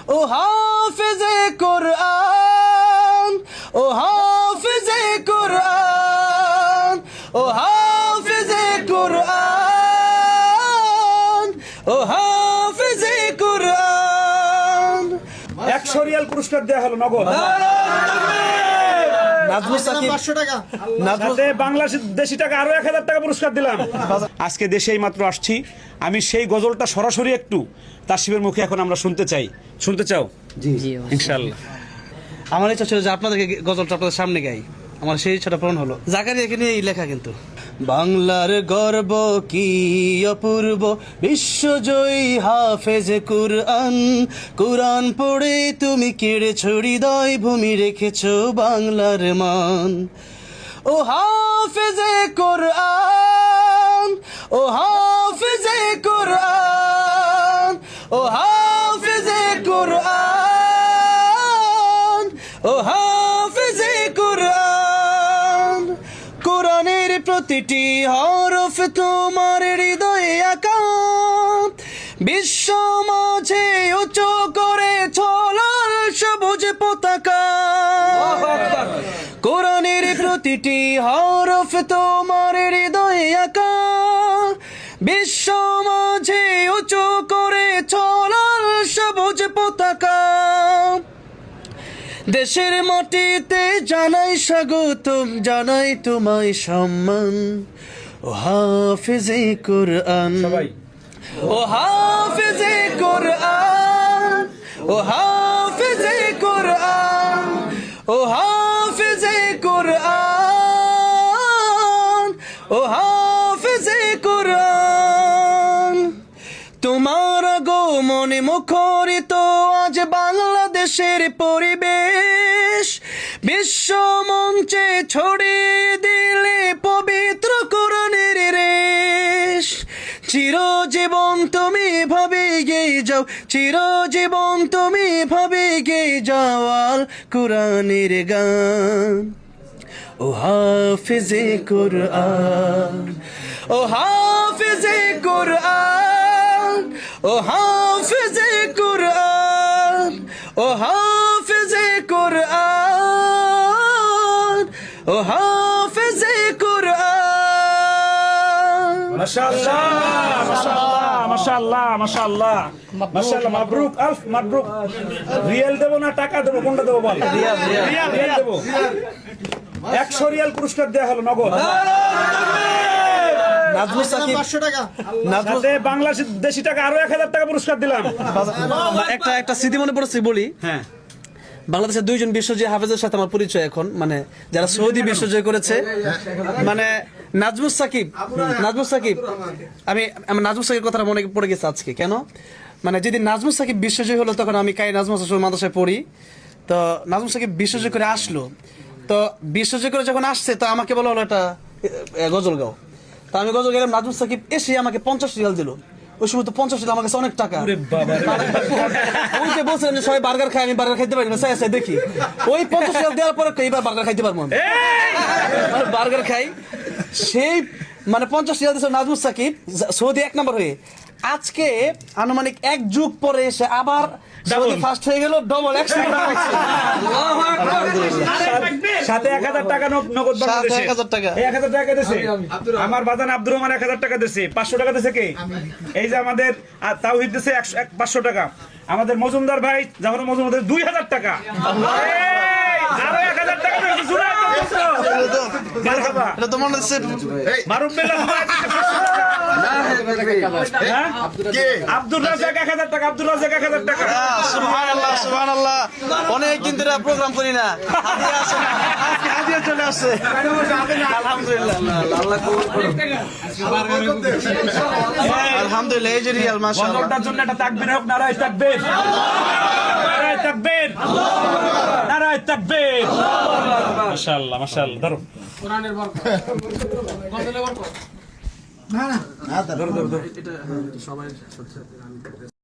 ও হাফেজে কোরআন, ও হাফেজে কোরআন, ও হাফেজে কোরআন, ও হাফেজে কোরআন। 100 রিয়াল পুরস্কার দেওয়া হলো নগদ। নাজমুল সাকিব 500 টাকা। সাথে বাংলাদেশি টাকা আরো 1000 টাকা পুরস্কার দিলাম। আজকে দেশেই মাত্র আসছি, আমি সেই গজলটা সরাসরি একটু তাসিফের মুখে এখন আমরা শুনতে চাই। শুনতে চাও? জি ইনশাআল্লাহ। আমার ইচ্ছা ছিল যে আপনাদেরকে গজলটা আপনাদের সামনে গাই, আমার সেই ইচ্ছাটা পূরণ হলো। জাকারিয়াকে নিয়ে এই লেখা কিন্তু। বাংলার গর্ব কি অপূর্ব, বিশ্বজয়ী হাফেজ কুরআন। কুরআন পড়ে তুমি কেড়েছ হৃদয়, ভূমি রেখেছ বাংলার মান। ও হাফেজে কুরআন, ও হাফেজে কুরআন, ও হাফেজে কুরআন, ও হাফেজে কুরআন। কোরআনের প্রতিটি হরফ তোমার হৃদয়ে আঁকা, বিশ্ব মাঝে উঁচু করে ছলার সবুজ পতাকা। কোরআনের প্রতিটি হরফ তোমার হৃদয়ে আঁকা, বিশ্ব মাঝে উঁচু করে ছলার সবুজ পতাকা। দেশের মাটিতে জানাই স্বাগতম, জানাই তোমায় সম্মান। ও হাফেজে কোরআন, ও হাফেজে কোরআন, ও হাফেজে কোরআন, ও হাফেজে কোরআন, ও হাফেজে কোরআন। তোমার আগমনে মুখরিত আজ বাংলাদেশের পরিবেশ, বিশ্ব মঞ্চে ছড়িয়ে দিলে পবিত্র কোরআনের রেশ। চিরজীবন তুমি ভাবে গেয়ে যাও, চিরজীবন তুমি ভাবে গেয়ে যাও আল কোরআনের গান। ও হাফেজে কোরআন, ও হাফেজে কোরআন, ও হাফেজে কোরআন, ও হাফেজে কোরআন, ও হাফেজে কোরআন। মাশাআল্লাহ মাশাআল্লাহ মাশাআল্লাহ মাশাআল্লাহ মাশাআল্লাহ, মাবরুক, আলফ মাবরুক। রিয়াল দেব না টাকা দেব, কোনটা দেব বল? রিয়াল দেব। 100 রিয়াল পুরস্কার দেওয়া হলো নগদ। নাজমুল সাকিব 500 টাকা। সাথে বাংলাদেশি টাকা আরো 1000 টাকা পুরস্কার দিলাম। একটা স্মৃতি মনে পড়েছে বলি। হ্যাঁ, বাংলাদেশের দুইজন বিশ্বজয়ী হাফেজের সাথে আমার পরিচয় এখন, মানে যারা সৌদি বিশ্বজয় করেছে। মানে নাজমুল সাকিব, আমি নাজমুল সাকিব কথাটা মনে পড়ে গেছে আজকে। কেন? মানে যেদিন নাজমুল সাকিব বিশ্বজয়ী হলো তখন আমি কাই নাজমুল সাকিব মাদ্রাসায় পড়ি। তো নাজমুল সাকিব বিশ্বজয় করে আসলো, তো বিশ্বজয় করে যখন আসছে তো আমাকে বলা হলো একটা গজল গাও। তো আমি গজল গেলাম, নাজমুল সাকিব এসে আমাকে 50 রিয়াল দিল। ওই সময় তো 50 রিয়াল আমার কাছে অনেক টাকা। ওই যে বলছিলেন সবাই বার্গার খাই, আমি বার্গার খাইতে পারি না, চাই দেখি ওই 50 রিয়াল দেওয়ার পরে এইবার বার্গার খাইতে পারবো, বার্গার খাই। সেই মানে 50 রিয়াল দিয়েছিল নাজমুল সাকিব সৌদি 1 নম্বর হয়ে। আজকে আনুমানিক 1 যুগ পরে এসে আবার সৌদি ফার্স্ট হয়ে গেল, ডবল 100 সাথে 1000 টাকা নগদ বাংলাদেশে। 1000 টাকা। 1000 টাকা দিয়েছে আমার বাজান আব্দুর রহমান, 1000 টাকা দিয়েছে। 500 টাকা দিয়েছে কে? এই যে আমাদের তাওহিদ দিয়েছে 500 টাকা। আমাদের মজুমদার ভাই জাফর মজুমদার 2000 টাকা। আরো 1000 টাকা দিয়েছে। শুনে মারহাবা, এটা তো মনে হচ্ছে মারুফ বিল্লাহ আব্দুর রাজ্জাক 1000 টাকা। আব্দুর রাজ্জাক 1000 টাকা। সুবহানাল্লাহ সুবহানাল্লাহ, অনেক দিন ধরে প্রোগ্রাম করি না, হাদিয়া আছে, আজকে হাদিয়া চলে আসছে। আলহামদুলিল্লাহ, আল্লাহ কবুল করুন। আলহামদুলিল্লাহ, এই যে রিয়াল মাশাআল্লাহ। বন্ধটার জন্য একটা তাকবীর হোক, নারায়ে তাকবীর, নারায়ে তাকবীর, নারায়ে তাকবীর। মাশাআল্লাহ মাশাআল্লাহ। ধরো কোরআনের বরকত, গজলের বরকত। না না, ধরো। এটা সবাই